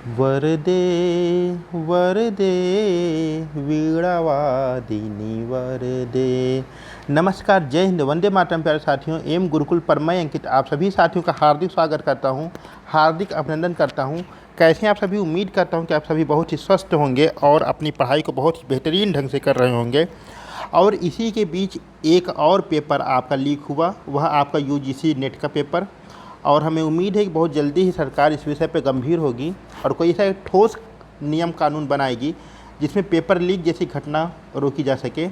वरदे वरदे वीणावादिनी वरदे। नमस्कार, जय हिंद, वंदे मातरम। प्यारे साथियों, एम गुरुकुल पर मैं अंकित आप सभी साथियों का हार्दिक स्वागत करता हूं, हार्दिक अभिनंदन करता हूं। कैसे हैं आप सभी? उम्मीद करता हूं कि आप सभी बहुत ही स्वस्थ होंगे और अपनी पढ़ाई को बहुत ही बेहतरीन ढंग से कर रहे होंगे। और इसी के बीच एक और पेपर आपका लीक हुआ, वह आपका यूजीसी नेट का पेपर। और हमें उम्मीद है कि बहुत जल्दी ही सरकार इस विषय पर गंभीर होगी और कोई ऐसा एक ठोस नियम कानून बनाएगी जिसमें पेपर लीक जैसी घटना रोकी जा सके।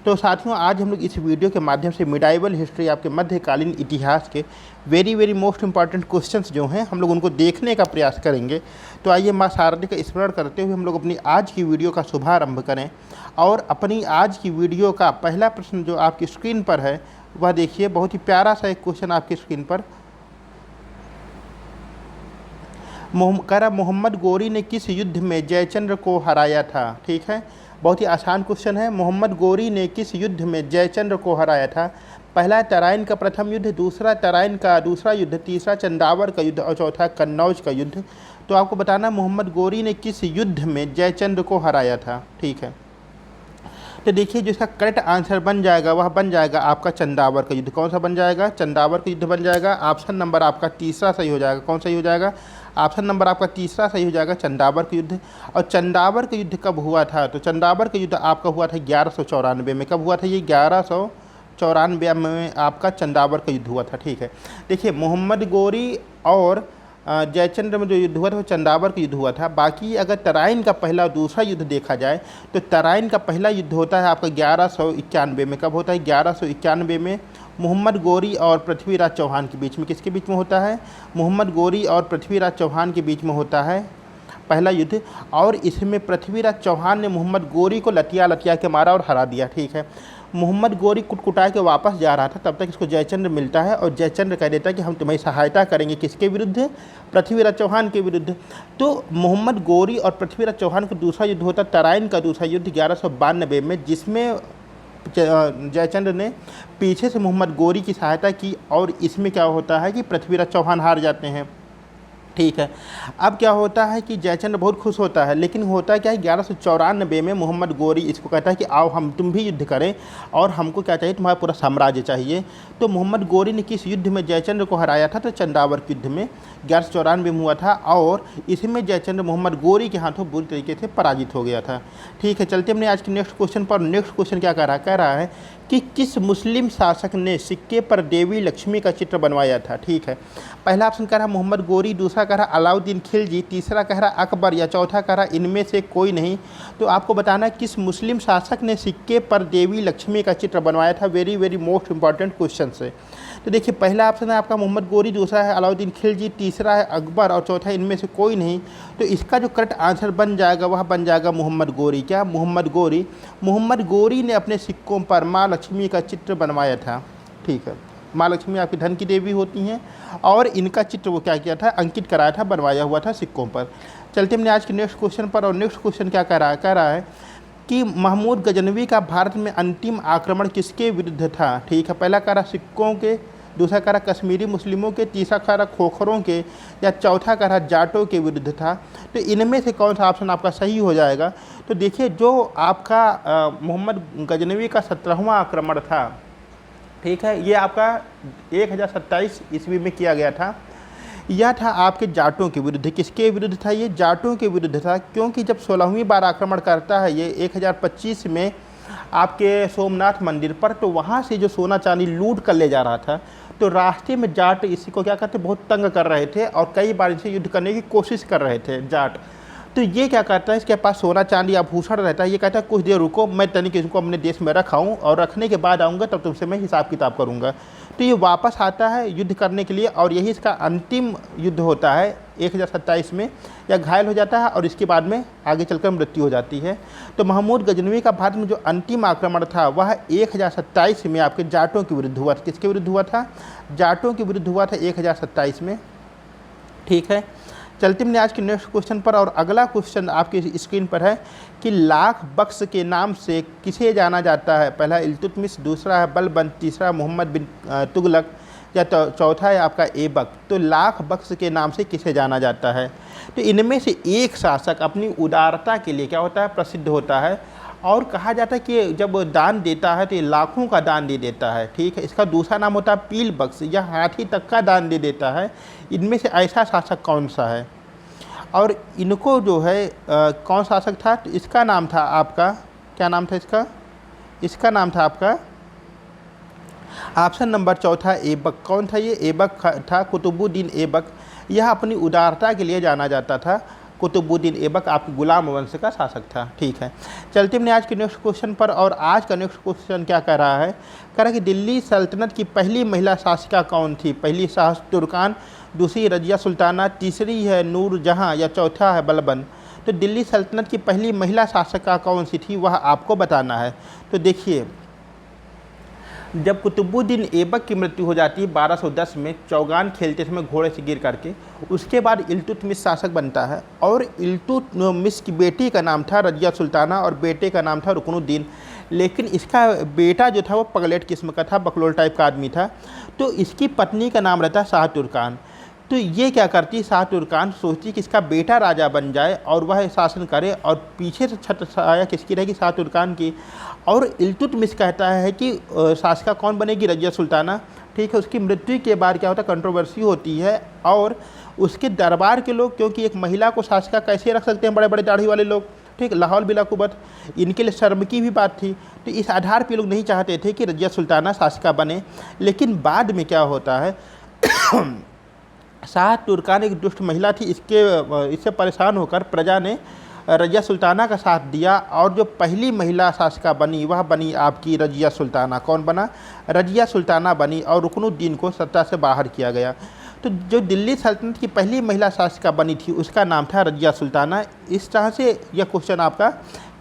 तो साथियों, आज हम लोग इस वीडियो के माध्यम से मिडाइवल हिस्ट्री, आपके मध्यकालीन इतिहास के वेरी मोस्ट इंपॉर्टेंट क्वेश्चंस जो हैं, हम लोग उनको देखने का प्रयास करेंगे। तो आइए माँ शारदा का स्मरण करते हुए हम लोग अपनी आज की वीडियो का शुभारंभ करें। और अपनी आज की वीडियो का पहला प्रश्न जो आपकी स्क्रीन पर है वह देखिए, बहुत ही प्यारा सा एक क्वेश्चन आपकी स्क्रीन पर कह रहा, मोहम्मद गोरी ने किस युद्ध में जयचंद्र को हराया था? ठीक है, बहुत ही आसान क्वेश्चन है। मोहम्मद गोरी ने किस युद्ध में जयचंद्र को हराया था? पहला तराइन का प्रथम युद्ध, दूसरा तराइन का दूसरा युद्ध, तीसरा चंदावर का युद्ध और चौथा कन्नौज का युद्ध। तो आपको बताना मोहम्मद गोरी ने किस युद्ध में जयचंद्र को हराया था। ठीक है, तो देखिए, जो इसका करेक्ट आंसर बन जाएगा वह बन जाएगा आपका चंदावर का युद्ध। कौन सा बन जाएगा? चंदावर का युद्ध बन जाएगा। ऑप्शन नंबर आपका तीसरा सही हो जाएगा। कौन सही हो जाएगा? ऑप्शन नंबर आपका तीसरा सही हो जाएगा, चंदावर का युद्ध। और चंदावर का युद्ध कब हुआ था? तो चंदावर का युद्ध आपका हुआ था 1194 में। कब हुआ था ये? 1194 में आपका चंदावर का युद्ध हुआ था। ठीक है, देखिए, मोहम्मद गोरी और जयचंद्र में जो युद्ध हुआ था वो चंदावर का युद्ध हुआ था। बाकी अगर तराइन का पहला और दूसरा युद्ध देखा जाए तो तराइन का पहला युद्ध होता है आपका 1191 में। कब होता है? 1191 में मोहम्मद गोरी और पृथ्वीराज चौहान के बीच में। किसके बीच में होता है? मोहम्मद गोरी और पृथ्वीराज चौहान के बीच में होता है पहला युद्ध। और इसमें पृथ्वीराज चौहान ने मोहम्मद गोरी को लतिया के मारा और हरा दिया। ठीक है, मोहम्मद गोरी कुटकुटा के वापस जा रहा था, तब तक इसको जयचंद्र मिलता है और जयचंद्र कह देता है कि हम तुम्हारी सहायता करेंगे। किसके विरुद्ध? पृथ्वीराज चौहान के विरुद्ध। तो मोहम्मद गोरी और पृथ्वीराज चौहान का दूसरा युद्ध होता है तराइन का दूसरा युद्ध 1192 में, जिसमें जयचंद्र ने पीछे से मोहम्मद गोरी की सहायता की। और इसमें क्या होता है कि पृथ्वीराज चौहान हार जाते हैं। ठीक है, अब क्या होता है कि जयचंद्र बहुत खुश होता है, लेकिन होता क्या है 1194 में मोहम्मद गोरी इसको कहता है कि आओ तुम भी युद्ध करें और हमको क्या चाहिए? तुम्हारा पूरा साम्राज्य चाहिए। तो मोहम्मद गोरी ने किस युद्ध में जयचंद्र को हराया था? तो चंदावर के युद्ध में 1194 में हुआ था। और इसमें जयचंद्र मोहम्मद गोरी के हाथों बुरी तरीके से पराजित हो गया था। ठीक है, चलते हमने आज के नेक्स्ट क्वेश्चन पर। नेक्स्ट क्वेश्चन क्या कह रहा है कि किस मुस्लिम शासक ने सिक्के पर देवी लक्ष्मी का चित्र बनवाया था? ठीक है, पहला ऑप्शन कह रहा मोहम्मद गोरी, दूसरा कह रहा अलाउद्दीन खिलजी, तीसरा कह रहा अकबर या चौथा कह रहा इनमें से कोई नहीं। तो आपको बताना किस मुस्लिम शासक ने सिक्के पर देवी लक्ष्मी का चित्र बनवाया था। वेरी मोस्ट इंपॉर्टेंट क्वेश्चन है। तो देखिए, पहला ऑप्शन है आपका मोहम्मद गोरी, दूसरा है अलाउद्दीन खिलजी, तीसरा है अकबर और चौथा इनमें से कोई नहीं। तो इसका जो करेक्ट आंसर बन जाएगा वह बन जाएगा मोहम्मद गोरी। क्या? मोहम्मद गोरी। मोहम्मद गोरी ने अपने सिक्कों पर माँ लक्ष्मी का चित्र बनवाया था। ठीक है, माँ लक्ष्मी आपकी धन की देवी होती हैं और इनका चित्र वो क्या किया था? अंकित कराया था, बनवाया हुआ था सिक्कों पर। चलते हमने आज के नेक्स्ट क्वेश्चन पर। और नेक्स्ट क्वेश्चन क्या कह रहा है कि महमूद गजनवी का भारत में अंतिम आक्रमण किसके विरुद्ध था? ठीक है, पहला कह रहा सिक्कों के, दूसरा कह रहा कश्मीरी मुस्लिमों के, तीसरा कह रहा खोखरों के या चौथा कह रहा जाटों के विरुद्ध था। तो इनमें से कौन सा ऑप्शन आपका सही हो जाएगा? तो देखिए, जो आपका मोहम्मद गजनवी का 17वां आक्रमण था, ठीक है, ये आपका 1027 ईस्वी में किया गया था। यह था आपके जाटों के विरुद्ध। किसके विरुद्ध था ये? जाटों के विरुद्ध था, क्योंकि जब 16वीं बार आक्रमण करता है ये 1025 में आपके सोमनाथ मंदिर पर, तो वहाँ से जो सोना चांदी लूट कर ले जा रहा था, तो रास्ते में जाट इसी को क्या करते, बहुत तंग कर रहे थे और कई बार इनसे युद्ध करने की कोशिश कर रहे थे जाट। तो ये क्या करता है, इसके पास सोना चांदी आभूषण रहता है, ये कहता है कुछ देर रुको, मैं तनिक इसको अपने देश में रखाऊँ और रखने के बाद आऊँगा, तब तुमसे मैं हिसाब किताब करूँगा। तो ये वापस आता है युद्ध करने के लिए और यही इसका अंतिम युद्ध होता है 1027 में। या घायल हो जाता है और इसके बाद में आगे चलकर मृत्यु हो जाती है। तो महमूद गजनवी का भारत में जो अंतिम आक्रमण था वह 1027 में आपके जाटों के विरुद्ध हुआ था। किसके विरुद्ध हुआ था? जाटों के विरुद्ध हुआ था 1027 में। ठीक है, चलते हमने आज के नेक्स्ट क्वेश्चन पर। और अगला क्वेश्चन आपकी स्क्रीन पर है कि लाख बख्श के नाम से किसे जाना जाता है? पहला इल्तुतमिश, दूसरा है बलबंत, तीसरा मोहम्मद बिन तुगलक या चौथा है आपका ऐबक। तो लाख बख्श के नाम से किसे जाना जाता है? तो इनमें से एक शासक अपनी उदारता के लिए क्या होता है? प्रसिद्ध होता है। और कहा जाता है कि जब दान देता है तो ये लाखों का दान दे देता है, ठीक है। इसका दूसरा नाम होता है पील बख्श, यह हाथी तक का दान दे देता है। इनमें से ऐसा शासक कौन सा है? और इनको जो है कौन शासक था? तो इसका नाम था आपका, क्या नाम था इसका? इसका नाम था आपका ऑप्शन नंबर चौथा ऐबक। कौन था ये? ऐबक था, कुतुबुद्दीन ऐबक। यह अपनी उदारता के लिए जाना जाता था। कुतुबुद्दीन ऐबक आपके गुलाम वंश का शासक था, ठीक है। चलते हमने आज के नेक्स्ट क्वेश्चन पर। और आज का नेक्स्ट क्वेश्चन क्या कह रहा है? कह रहा है कि दिल्ली सल्तनत की पहली महिला शासिका कौन थी? पहली शाह तुर्कान, दूसरी रजिया सुल्ताना, तीसरी है नूरजहाँ या चौथा है बलबन। तो दिल्ली सल्तनत की पहली महिला शासिका कौन सी थी वह आपको बताना है। तो देखिए, जब कुतुबुद्दीन ऐबक की मृत्यु हो जाती है 1210 में चौगान खेलते समय घोड़े से गिर करके, उसके बाद इल्तुतमिश शासक बनता है। और इल्तुतमिश की बेटी का नाम था रजिया सुल्ताना और बेटे का नाम था रुकनुद्दीन। लेकिन इसका बेटा जो था वो पगलेट किस्म का था, बकलोल टाइप का आदमी था। तो इसकी पत्नी का नाम रहता शाह तुर्कान। तो ये क्या करती, शाह तुर्कान सोचती कि इसका बेटा राजा बन जाए और वह शासन करे, और पीछे से छत्रछाया किसकी रहेगी? शाह तुर्कान की। और इल्तुतमिश कहता है कि शासिका कौन बनेगी? रजिया सुल्ताना, ठीक है। उसकी मृत्यु के बाद क्या होता है? कंट्रोवर्सी होती है। और उसके दरबार के लोग, क्योंकि एक महिला को शासिका कैसे रख सकते हैं बड़े बड़े दाढ़ी वाले लोग, ठीक, लाहौल बिला कुबत, इनके लिए शर्म की भी बात थी। तो इस आधार पर लोग नहीं चाहते थे कि रजिया सुल्ताना शासिका बने। लेकिन बाद में क्या होता है, शाह तुर्कान एक दुष्ट महिला थी, इससे परेशान होकर प्रजा ने रजिया सुल्ताना का साथ दिया। और जो पहली महिला शासिका बनी वह बनी आपकी रजिया सुल्ताना। कौन बना? रजिया सुल्ताना बनी। और रुकनुद्दीन को सत्ता से बाहर किया गया। तो जो दिल्ली सल्तनत की पहली महिला शासिका बनी थी उसका नाम था रजिया सुल्ताना। इस तरह से यह क्वेश्चन आपका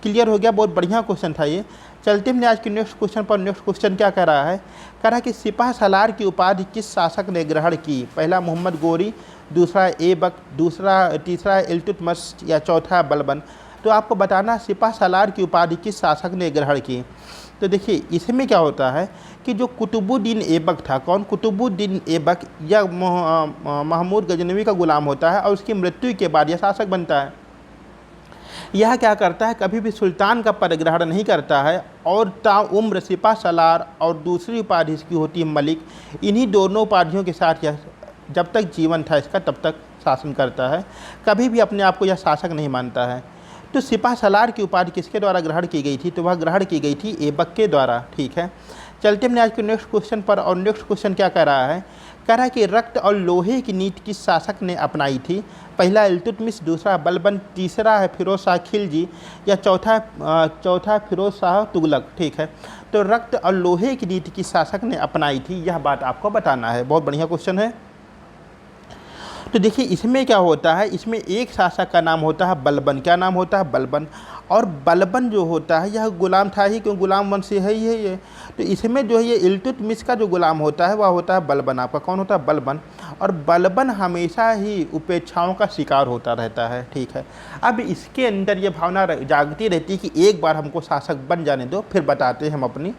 क्लियर हो गया। बहुत बढ़िया क्वेश्चन था ये। चलते हमने आज के नेक्स्ट क्वेश्चन पर। नेक्स्ट क्वेश्चन क्या कह रहा है? कह रहा है कि सिपाह सलार की उपाधि किस शासक ने ग्रहण की? पहला मोहम्मद गोरी, दूसरा ऐबक, तीसरा इल्तुतमिश या चौथा बलबन। तो आपको बताना सिपाह सलार की उपाधि किस शासक ने ग्रहण की। तो देखिए, इसमें क्या होता है कि जो कुतुबुद्दीन ऐबक था, कौन? कुतुबुद्दीन ऐबक या महमूद गजनवी का गुलाम होता है और उसकी मृत्यु के बाद यह शासक बनता है। यह क्या करता है? कभी भी सुल्तान का पद ग्रहण नहीं करता है। और ताउम्र सिपा सलार और दूसरी उपाधि इसकी होती है मलिक। इन्हीं दोनों उपाधियों के साथ यह जब तक जीवन था इसका तब तक शासन करता है। कभी भी अपने आप को यह शासक नहीं मानता है। तो सिपा सलार की उपाधि किसके द्वारा ग्रहण की गई थी? तो वह ग्रहण की गई थी ऐबक के द्वारा, ठीक है। चलते हमने आज के नेक्स्ट क्वेश्चन पर। और नेक्स्ट क्वेश्चन क्या कह रहा है? कह रहा है कि रक्त और लोहे की नीति किस शासक ने अपनाई थी? पहला इल्तुतमिश, दूसरा बलबन, तीसरा है फिरोज शाह खिलजी या चौथा फिरोज शाह तुगलक, ठीक है। तो रक्त और लोहे की नीति किस शासक ने अपनाई थी, यह बात आपको बताना है। बहुत बढ़िया क्वेश्चन है। तो देखिए, इसमें क्या होता है, इसमें एक शासक का नाम होता है बलबन। क्या नाम होता है? बलबन। और बलबन जो होता है यह गुलाम था ही, क्यों? गुलाम वंश से है ही है ये। तो इसमें जो है ये इल्तुतमिश का जो गुलाम होता है वह होता है बलबन। आपका कौन होता है? बलबन। और बलबन हमेशा ही उपेक्षाओं का शिकार होता रहता है, ठीक है। अब इसके अंदर ये भावना जागती रहती है कि एक बार हमको शासक बन जाने दो, फिर बताते हैं हम अपनी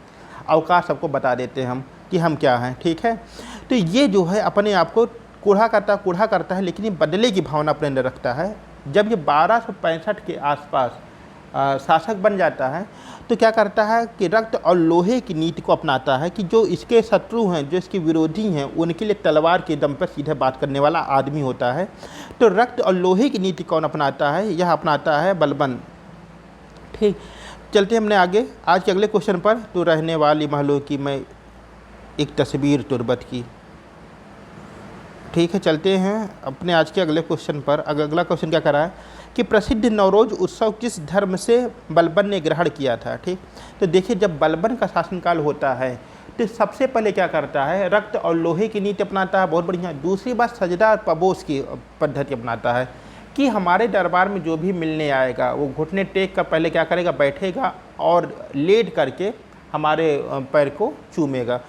अवकाश, सबको बता देते हैं हम कि हम क्या हैं, ठीक है। तो ये जो है अपने आप को कूढ़ा करता है, लेकिन ये बदले की भावना अपने अंदर रखता है। जब ये 1265 के आसपास शासक बन जाता है तो क्या करता है कि रक्त और लोहे की नीति को अपनाता है कि जो इसके शत्रु हैं, जो इसके विरोधी हैं, उनके लिए तलवार के दम पर सीधे बात करने वाला आदमी होता है। तो रक्त और लोहे की नीति कौन अपनाता है? यह अपनाता है बलबन, ठीक। चलते हमने आगे आज के अगले क्वेश्चन पर। तो रहने वाली महलों की मैं एक तस्वीर तुर्बत की, ठीक है। चलते हैं अपने आज के अगले क्वेश्चन पर। अगला क्वेश्चन क्या कर रहा है कि प्रसिद्ध नवरोज उत्सव किस धर्म से बलबन ने ग्रहण किया था, ठीक। तो देखिए, जब बलबन का शासनकाल होता है तो सबसे पहले क्या करता है? रक्त और लोहे की नीति अपनाता है। बहुत बढ़िया। दूसरी बात, सजदा और पबोस की पद्धति अपनाता है कि हमारे दरबार में जो भी मिलने आएगा वो घुटने टेक कर पहले क्या करेगा? बैठेगा और लेट करके हमारे पैर को चूमेगा।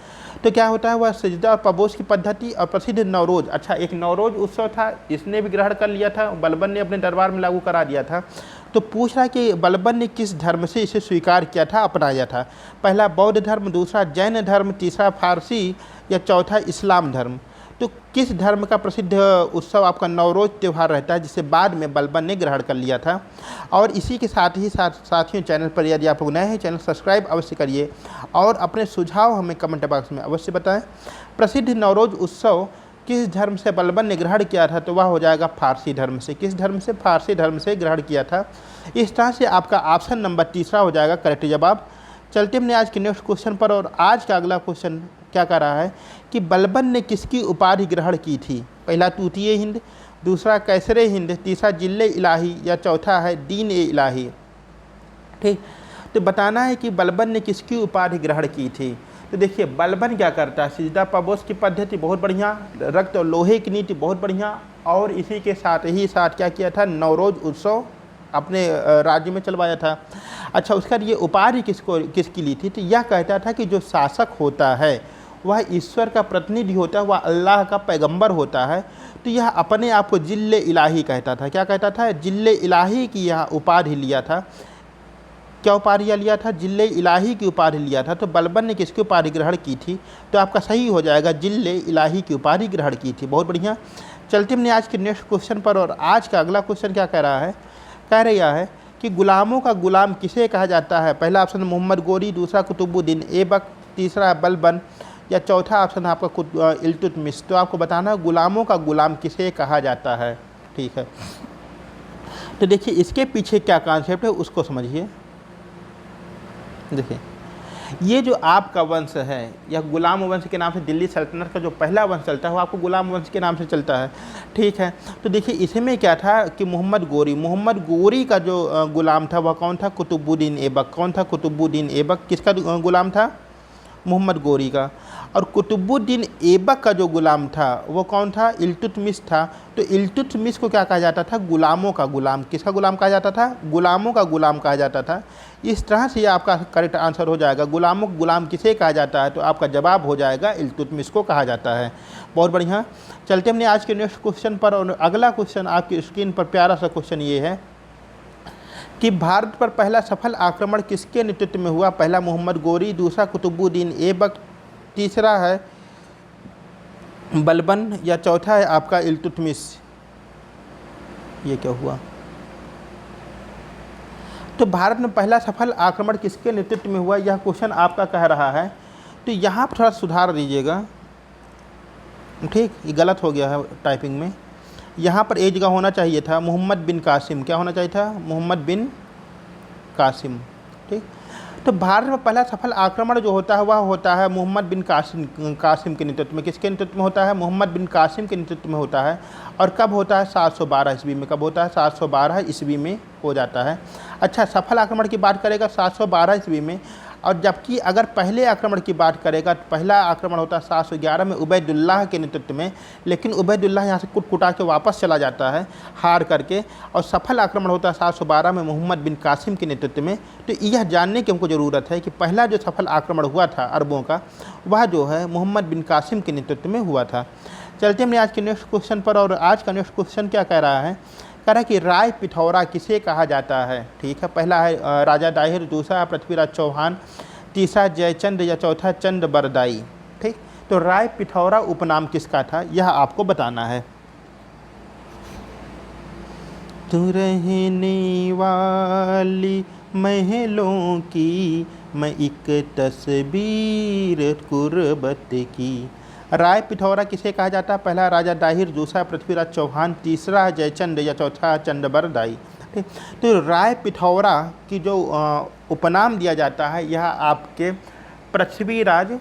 तो क्या होता है, वह सजदा और पबोस की पद्धति और प्रसिद्ध नवरोज, अच्छा एक नवरोज उत्सव था, इसने भी ग्रहण कर लिया था, बलबन ने अपने दरबार में लागू करा दिया था। तो पूछ रहा है कि बलबन ने किस धर्म से इसे स्वीकार किया था, अपनाया था। पहला बौद्ध धर्म, दूसरा जैन धर्म, तीसरा फारसी या चौथा इस्लाम धर्म। तो किस धर्म का प्रसिद्ध उत्सव आपका नवरोज त्यौहार रहता है, जिसे बाद में बलबन ने ग्रहण कर लिया था। और इसी के साथ ही साथियों, चैनल पर यदि आप लोग नए हैं, चैनल सब्सक्राइब अवश्य करिए और अपने सुझाव हमें कमेंट बॉक्स में अवश्य बताएं। प्रसिद्ध नवरोज उत्सव किस धर्म से बलबन ने ग्रहण किया था, तो वह हो जाएगा फारसी धर्म से। किस धर्म से? फारसी धर्म से ग्रहण किया था। इस तरह से आपका ऑप्शन नंबर तीसरा हो जाएगा करेक्ट जवाब। चलते हमने आज के नेक्स्ट क्वेश्चन पर, और आज का अगला क्वेश्चन क्या कह रहा है कि बलबन ने किसकी उपाधि ग्रहण की थी। पहला तूतीय हिंद, दूसरा कैसरे हिंद, तीसरा जिल्ले इलाही या चौथा है दीन ए इलाही। ठीक, तो बताना है कि बलबन ने किसकी उपाधि ग्रहण की थी। तो देखिए बलबन क्या करता है, सिजदा पबोस की पद्धति बहुत बढ़िया, रक्त और लोहे की नीति बहुत बढ़िया, और इसी के साथ ही साथ क्या किया था, नवरोज उत्सव अपने राज्य में चलवाया था। अच्छा, उसका ये उपाधि किसकी ली थी, तो यह कहता था कि जो शासक होता है वह ईश्वर का प्रतिनिधि होता है, वह अल्लाह का पैगंबर होता है। तो यह अपने आप को जिल्ले इलाही कहता था। क्या कहता था? जिल्ले इलाही की यह उपाधि लिया था। क्या उपाधि लिया था? जिल्ले इलाही की उपाधि लिया था। तो बलबन ने किसकी उपाधि ग्रहण की थी, तो आपका सही हो जाएगा जिल्ले इलाही की उपाधि ग्रहण की थी। बहुत बढ़िया। चलते हमने आज के नेक्स्ट क्वेश्चन पर, और आज का अगला क्वेश्चन क्या कह रहा है, कह रहा है कि गुलामों का गुलाम किसे कहा जाता है। पहला ऑप्शन मोहम्मद गोरी, दूसरा कुतुबुद्दीन ऐबक, तीसरा बलबन या चौथा ऑप्शन आपका इल्तुतमिश। तो आपको बताना है गुलामों का गुलाम किसे कहा जाता है। ठीक है, तो देखिए इसके पीछे क्या कॉन्सेप्ट है उसको समझिए। देखिए ये जो आपका वंश है, यह गुलाम वंश के नाम से, दिल्ली सल्तनत का जो पहला वंश चलता है वो आपको गुलाम वंश के नाम से चलता है। ठीक है, तो देखिए इसमें क्या था कि मोहम्मद गोरी का जो गुलाम था वह कौन था, कुतुबुद्दीन ऐबक। कौन था? कुतुबुद्दीन ऐबक। किसका गुलाम था? मोहम्मद गोरी का। और कुतुबुद्दीन ऐबक का जो गुलाम था वो कौन था? इल्तुतमिश था। तो इल्तुतमिश को क्या कहा जाता था? गुलामों का गुलाम। किसका गुलाम कहा जाता था? गुलामों का गुलाम कहा जाता था। इस तरह से आपका करेक्ट आंसर हो जाएगा। गुलामों का गुलाम किसे कहा जाता है, तो आपका जवाब हो जाएगा इल्तुतमिश को कहा जाता है। बहुत बढ़िया। चलते हमने आज के नेक्स्ट क्वेश्चन पर, और अगला क्वेश्चन आपकी स्क्रीन पर प्यारा सा क्वेश्चन ये है कि भारत पर पहला सफल आक्रमण किसके नेतृत्व में हुआ। पहला मोहम्मद गोरी, दूसरा कुतुबुद्दीन ऐबक, तीसरा है बलबन या चौथा है आपका इल्तुतमिश। ये क्या हुआ? तो भारत में पहला सफल आक्रमण किसके नेतृत्व में हुआ, यह क्वेश्चन आपका कह रहा है। तो यहाँ पर थोड़ा सुधार दीजिएगा। ठीक, ये गलत हो गया है टाइपिंग में। यहाँ पर एक जगह होना चाहिए था मोहम्मद बिन कासिम। क्या होना चाहिए था? मोहम्मद बिन कासिम। ठीक, तो भारत में पहला सफल आक्रमण जो होता है वह होता है मोहम्मद बिन कासिम के नेतृत्व में। किसके नेतृत्व में होता है? मोहम्मद बिन कासिम के नेतृत्व में होता है। और कब होता है? 712 ईस्वी में। कब होता है? 712 ईस्वी में हो जाता है। अच्छा, सफल आक्रमण की बात करेगा 712 ईस्वी में, और जबकि अगर पहले आक्रमण की बात करेगा तो पहला आक्रमण होता है 711 में उबैदुल्लाह के नेतृत्व में, लेकिन उबैदुल्लाह यहाँ से कुटकुटा के वापस चला जाता है हार करके, और सफल आक्रमण होता है 712 में मोहम्मद बिन कासिम के नेतृत्व में। तो यह जानने की हमको ज़रूरत है कि पहला जो सफल आक्रमण हुआ था अरबों का, वह जो है मोहम्मद बिन कासिम के नेतृत्व में हुआ था। चलते हमने आज के नेक्स्ट क्वेश्चन पर, और आज का नेक्स्ट क्वेश्चन क्या कह रहा है, कह रहा है कि राय पिथौरा किसे कहा जाता है। ठीक है, पहला है राजा दाहिर, दूसरा है पृथ्वीराज चौहान, तीसरा जयचंद या चौथा चंद बरदाई। ठीक, तो राय पिथौरा उपनाम किसका था, यह आपको बताना है। तू रहने वाली महलों की, मैं एक तस्वीर कुर्बत की। राय पिथौरा किसे कहा जाता है? पहला राजा दाहिर, दूसरा पृथ्वीराज चौहान, तीसरा जयचंद या चौथा चंदबरदाई। ठीक, तो राय पिथौरा की जो उपनाम दिया जाता है यह आपके पृथ्वीराज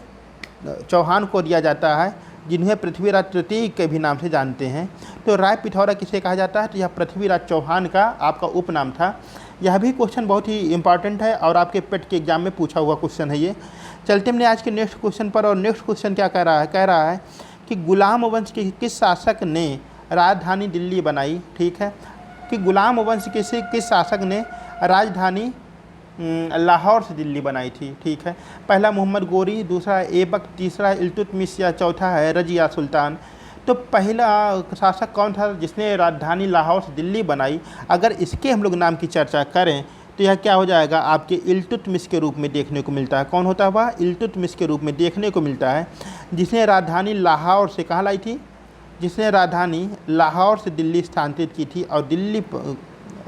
चौहान को दिया जाता है, जिन्हें पृथ्वीराज तृतीय के भी नाम से जानते हैं। तो राय पिथौरा किसे कहा जाता है, तो यह पृथ्वीराज चौहान का आपका उपनाम था। यह भी क्वेश्चन बहुत ही इंपॉर्टेंट है और आपके पेट के एग्जाम में पूछा हुआ क्वेश्चन है ये। चलते हमने आज के नेक्स्ट क्वेश्चन पर, और नेक्स्ट क्वेश्चन क्या कह रहा है, कह रहा है कि गुलाम वंश के किस शासक ने राजधानी दिल्ली बनाई। ठीक है, कि गुलाम वंश किस शासक ने राजधानी लाहौर से दिल्ली बनाई थी। ठीक है, पहला मोहम्मद गोरी, दूसरा ऐबक, तीसरा इल्तुतमिश या चौथा है रजिया सुल्तान। तो पहला शासक कौन था जिसने राजधानी लाहौर से दिल्ली बनाई? अगर इसके हम लोग नाम की चर्चा करें तो यह क्या हो जाएगा, आपके इल्तुतमिश के रूप में देखने को मिलता है। कौन होता है वह? इल्तुतमिश के रूप में देखने को मिलता है, जिसने राजधानी लाहौर से कहाँ लाई थी? जिसने राजधानी लाहौर से दिल्ली स्थानांतरित की थी, और दिल्ली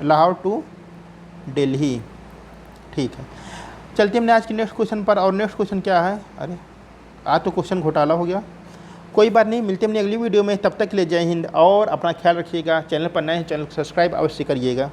लाहौर टू दिल्ली। ठीक है, चलते हमने आज के नेक्स्ट क्वेश्चन पर। और नेक्स्ट क्वेश्चन क्या है? अरे आज तो क्वेश्चन घोटाला हो गया। कोई बात नहीं, मिलते हैं अपनी अगली वीडियो में। तब तक के लिए जय हिंद और अपना ख्याल रखिएगा। चैनल पर नए हैं, चैनल को सब्सक्राइब अवश्य करिएगा।